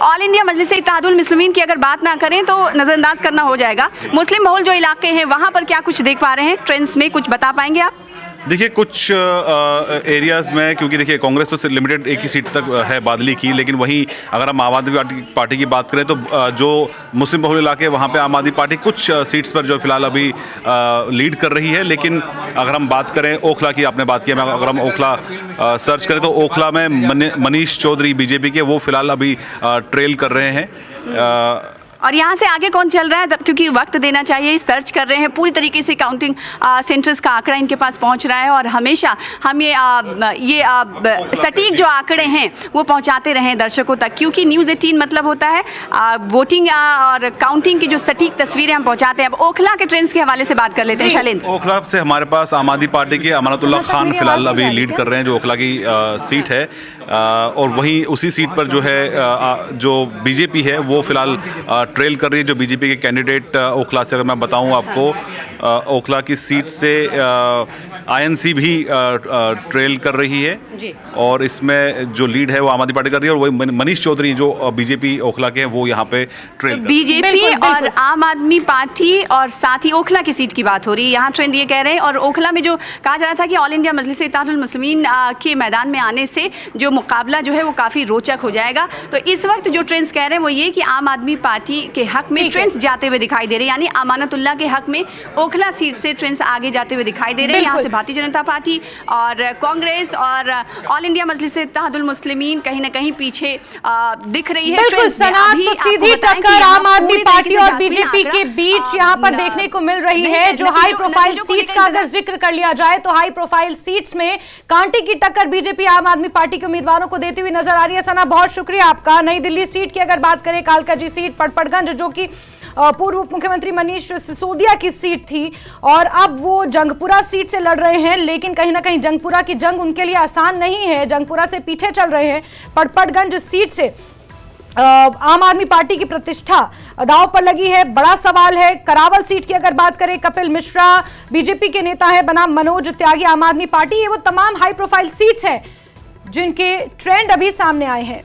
All India मजलिस इत्तेहादुल मुस्लिमीन की अगर बात ना करें तो नज़रअंदाज करना हो जाएगा। मुस्लिम बहुल जो इलाके हैं वहाँ पर क्या कुछ देख पा रहे हैं ट्रेंड्स में, कुछ बता पाएंगे आप? देखिए कुछ एरियाज़ में, क्योंकि देखिए कांग्रेस तो लिमिटेड एक ही सीट तक है बादली की, लेकिन वहीं अगर हम आम आदमी पार्टी की बात करें तो जो मुस्लिम बहुल इलाके वहाँ पे आम आदमी पार्टी कुछ सीट्स पर जो फिलहाल अभी लीड कर रही है। लेकिन अगर हम बात करें ओखला की, आपने बात किया, अगर हम ओखला सर्च करें तो ओखला में मनीष चौधरी बीजेपी के वो फिलहाल अभी ट्रेल कर रहे हैं। और यहाँ से आगे कौन चल रहा है, क्योंकि वक्त देना चाहिए, सर्च कर रहे हैं पूरी तरीके से, काउंटिंग सेंटर्स का आंकड़ा इनके पास पहुँच रहा है और हमेशा हम ये सटीक जो आंकड़े हैं वो पहुँचाते रहें दर्शकों तक, क्योंकि न्यूज़ 18 मतलब होता है वोटिंग और काउंटिंग की जो सटीक तस्वीरें हम पहुँचाते हैं। अब ओखला के ट्रेंड्स के हवाले से बात कर लेते हैं शैलेंद्र। ओखला से हमारे पास आम आदमी पार्टी के अमानतुल्लाह खान फिलहाल अभी लीड कर रहे हैं, जो ओखला की सीट है, और वहीं उसी सीट पर जो है जो बीजेपी है वो फिलहाल ट्रेल कर रही है। जो बीजेपी के कैंडिडेट ओखला से अगर मैं बताऊं आपको, ओखला की सीट से आईएनसी भी ट्रेल कर रही है और इसमें जो लीड है वो आम आदमी पार्टी कर रही है, और वही मनीष चौधरी जो बीजेपी ओखला के हैं वो यहाँ पे ट्रेल कर। बीजेपी और आम आदमी पार्टी और साथ ही ओखला की सीट की बात हो रही है, यहाँ ट्रेंड ये कह रहे हैं। और ओखला में जो कहा जा रहा था कि ऑल इंडिया मजलिस इत्तेहादुल मुस्लिमीन के मैदान में आने से जो मुकाबला जो है वो काफ़ी रोचक हो जाएगा, तो इस वक्त जो ट्रेंड्स कह रहे हैं वो ये कि आम आदमी पार्टी के हक में ट्रेंड्स जाते हुए दिखाई दे रहे हैं, यानी अमानतुल्लाह के हक में ओखला सीट से ट्रेंड्स आगे जाते हुए दिखाई दे रहे हैं। यहाँ से भारतीय जनता पार्टी और कांग्रेस और ऑल इंडिया मजलिस इत्तेहादुल मुस्लिमीन कहीं ना कहीं पीछे दिख रही है। सीधी टक्कर आम आदमी पार्टी और बीजेपी के बीच यहाँ पर देखने को मिल रही है। जो हाई प्रोफाइल सीट्स का अगर जिक्र कर लिया जाए तो हाई प्रोफाइल सीट्स में कांटे की टक्कर बीजेपी आम आदमी पार्टी के उम्मीदवारों को देती हुई नजर आ रही है। सना, बहुत शुक्रिया आपका। नई दिल्ली सीट की अगर बात करें, कालका जी सीट, पटपड़गंज जो कि पूर्व उप मुख्यमंत्री मनीष सिसोदिया की सीट थी और अब वो जंगपुरा सीट से लड़ रहे हैं, लेकिन कहीं ना कहीं जंगपुरा की जंग उनके लिए आसान नहीं है, जंगपुरा से पीछे चल रहे हैं। पटपड़गंज सीट से आम आदमी पार्टी की प्रतिष्ठा दांव पर लगी है, बड़ा सवाल है। करावल सीट की अगर बात करें, कपिल मिश्रा बीजेपी के नेता है बनाम मनोज त्यागी आम आदमी पार्टी, ये वो तमाम हाई प्रोफाइल सीट्स हैं जिनके ट्रेंड अभी सामने आए हैं।